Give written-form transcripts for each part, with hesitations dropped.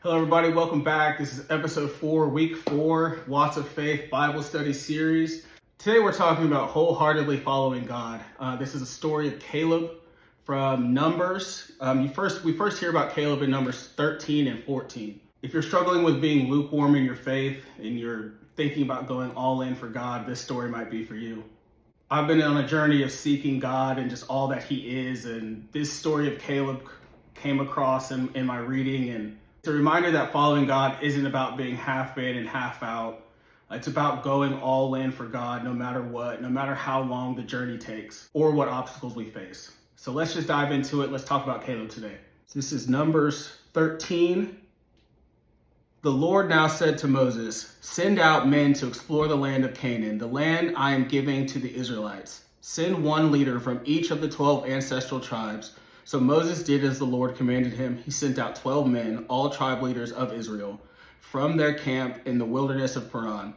Hello, everybody. Welcome back. This is episode 4, week 4, Lots of Faith Bible Study series. Today, we're talking about wholeheartedly following God. This is a story of Caleb from Numbers. We first hear about Caleb in Numbers 13 and 14. If you're struggling with being lukewarm in your faith and you're thinking about going all in for God, this story might be for you. I've been on a journey of seeking God and just all that He is, and this story of Caleb came across in my reading, and it's a reminder that following God isn't about being half in and half out. It's about going all in for God no matter what, no matter how long the journey takes or what obstacles we face. So let's just dive into it. Let's talk about Caleb today. So this is Numbers 13. The Lord now said to Moses, "Send out men to explore the land of Canaan, the land I am giving to the Israelites. Send one leader from each of the 12 ancestral tribes." So Moses did as the Lord commanded him. He sent out 12 men, all tribe leaders of Israel, from their camp in the wilderness of Paran.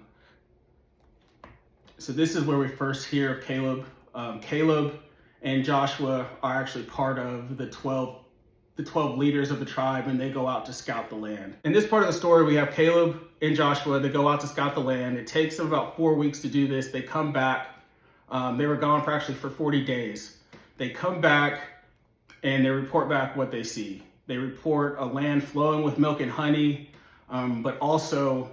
So this is where we first hear of Caleb. Caleb and Joshua are actually part of the 12 leaders of the tribe, and they go out to scout the land. In this part of the story, we have Caleb and Joshua. They go out to scout the land. It takes them about 4 weeks to do this. They come back. They were gone for 40 days. They come back and they report back what they see. They report a land flowing with milk and honey, but also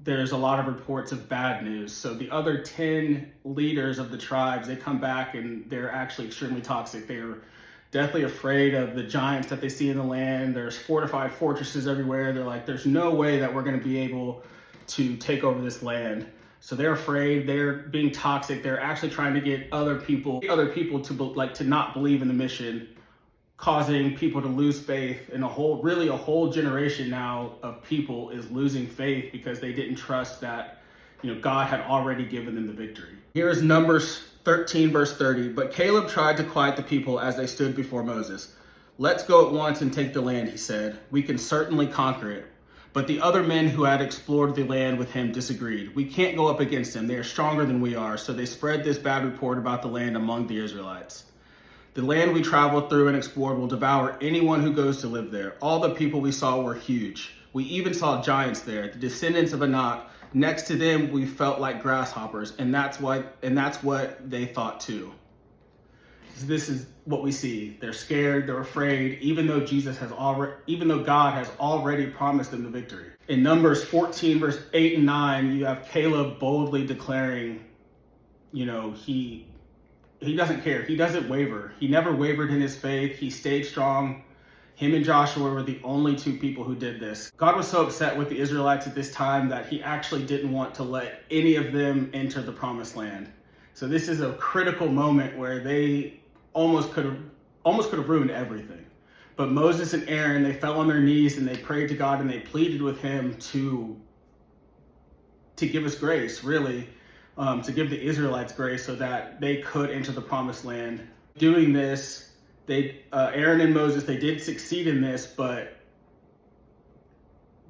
there's a lot of reports of bad news. So the other 10 leaders of the tribes, they come back and they're actually extremely toxic. They're deathly afraid of the giants that they see in the land. There's fortified fortresses everywhere. They're like, there's no way that we're going to be able to take over this land. So they're afraid. They're being toxic. They're actually trying to get other people to not believe in the mission, causing people to lose faith. And a whole generation now of people is losing faith because they didn't trust that, God had already given them the victory. Here's Numbers 13, verse 30. But Caleb tried to quiet the people as they stood before Moses. "Let's go at once and take the land," he said. "We can certainly conquer it." But the other men who had explored the land with him disagreed. "We can't go up against them. They are stronger than we are." So they spread this bad report about the land among the Israelites. "The land we traveled through and explored will devour anyone who goes to live there. All the people we saw were huge. We even saw giants there, the descendants of Anak. Next to them, we felt like grasshoppers, and that's what they thought too." So this is what we see. They're scared, they're afraid, even though God has already promised them the victory. In Numbers 14, verse 8 and 9, you have Caleb boldly declaring, he doesn't care. He doesn't waver. He never wavered in his faith. He stayed strong. Him and Joshua were the only two people who did this. God was so upset with the Israelites at this time that he actually didn't want to let any of them enter the promised land. So this is a critical moment where they almost could have ruined everything. But Moses and Aaron, they fell on their knees and they prayed to God and they pleaded with him to give us grace, really. To give the Israelites grace so that they could enter the promised land. Doing this, Aaron and Moses, they did succeed in this, but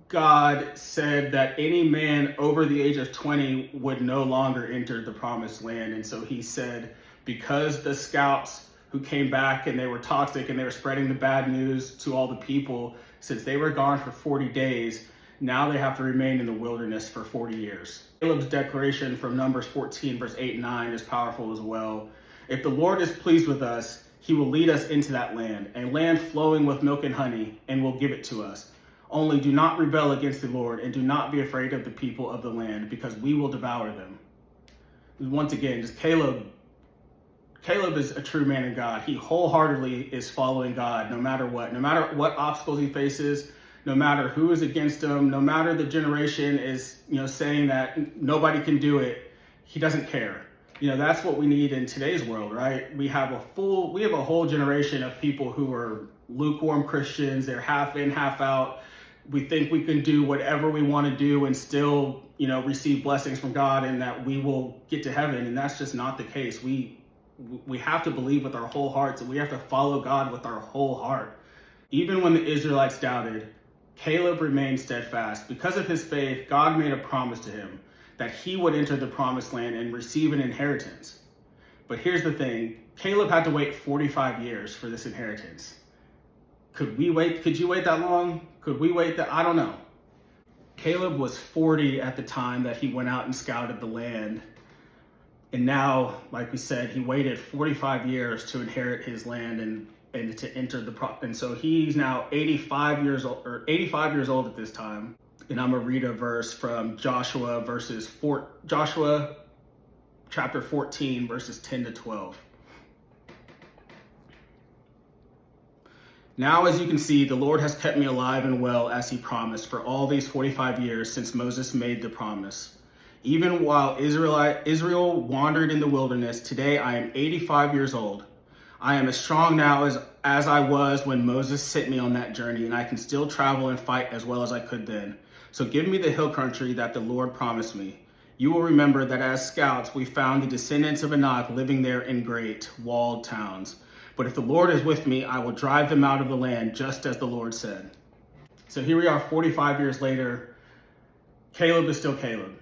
God said that any man over the age of 20 would no longer enter the promised land. And so he said, because the scouts who came back and they were toxic and they were spreading the bad news to all the people, since they were gone for 40 days, now they have to remain in the wilderness for 40 years. Caleb's declaration from Numbers 14, verse 8 and 9 is powerful as well. "If the Lord is pleased with us, he will lead us into that land, a land flowing with milk and honey, and will give it to us. Only do not rebel against the Lord, and do not be afraid of the people of the land, because we will devour them." Once again, just Caleb is a true man of God. He wholeheartedly is following God no matter what obstacles he faces, no matter who is against him, no matter the generation is, saying that nobody can do it. He doesn't care. That's what we need in today's world, right? We have a whole generation of people who are lukewarm Christians. They're half in, half out. We think we can do whatever we want to do and still, receive blessings from God and that we will get to heaven. And that's just not the case. We have to believe with our whole hearts and we have to follow God with our whole heart. Even when the Israelites doubted, Caleb remained steadfast. Because of his faith, God made a promise to him that he would enter the promised land and receive an inheritance. But here's the thing, Caleb had to wait 45 years for this inheritance. Could we wait? Could you wait that long? Could we wait that? I don't know. Caleb was 40 at the time that he went out and scouted the land. And now, like we said, he waited 45 years to inherit his land and to enter and so he's now 85 years old at this time. And I'm gonna read a verse from Joshua chapter 14, verses 10 to 12. Now, as you can see, the Lord has kept me alive and well as he promised for all these 45 years since Moses made the promise. Even while Israel wandered in the wilderness, today I am 85 years old. I am as strong now as I was when Moses sent me on that journey, and I can still travel and fight as well as I could then. So give me the hill country that the Lord promised me. You will remember that as scouts, we found the descendants of Anak living there in great walled towns. But if the Lord is with me, I will drive them out of the land, just as the Lord said. So here we are 45 years later. Caleb is still Caleb.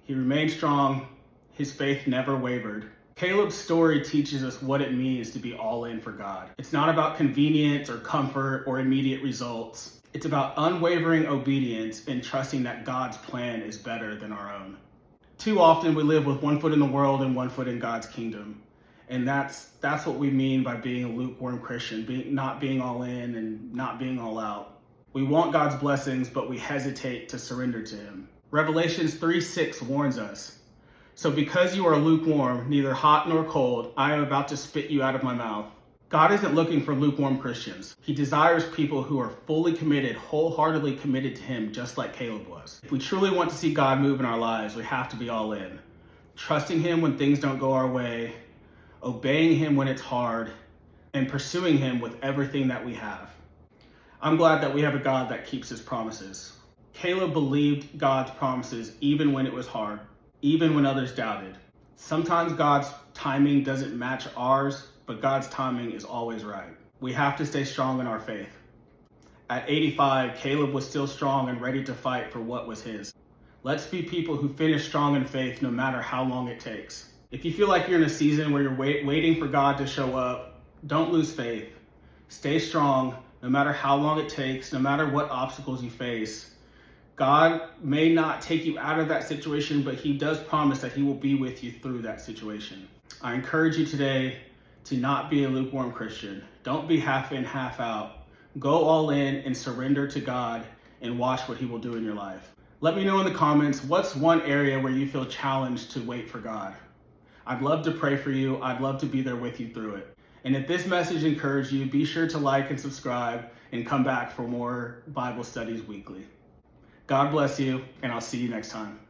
He remained strong. His faith never wavered. Caleb's story teaches us what it means to be all in for God. It's not about convenience or comfort or immediate results. It's about unwavering obedience and trusting that God's plan is better than our own. Too often we live with one foot in the world and one foot in God's kingdom. And that's what we mean by being a lukewarm Christian, not being all in and not being all out. We want God's blessings, but we hesitate to surrender to him. Revelations 3:6 warns us, "So because you are lukewarm, neither hot nor cold, I am about to spit you out of my mouth." God isn't looking for lukewarm Christians. He desires people who are fully committed, wholeheartedly committed to him, just like Caleb was. If we truly want to see God move in our lives, we have to be all in. Trusting him when things don't go our way, obeying him when it's hard, and pursuing him with everything that we have. I'm glad that we have a God that keeps his promises. Caleb believed God's promises even when it was hard, even when others doubted. Sometimes God's timing doesn't match ours, but God's timing is always right. We have to stay strong in our faith. At 85, Caleb was still strong and ready to fight for what was his. Let's be people who finish strong in faith no matter how long it takes. If you feel like you're in a season where you're waiting for God to show up, don't lose faith. Stay strong no matter how long it takes, no matter what obstacles you face. God may not take you out of that situation, but he does promise that he will be with you through that situation. I encourage you today to not be a lukewarm Christian. Don't be half in, half out. Go all in and surrender to God and watch what he will do in your life. Let me know in the comments, what's one area where you feel challenged to wait for God? I'd love to pray for you. I'd love to be there with you through it. And if this message encouraged you, be sure to like and subscribe and come back for more Bible studies weekly. God bless you, and I'll see you next time.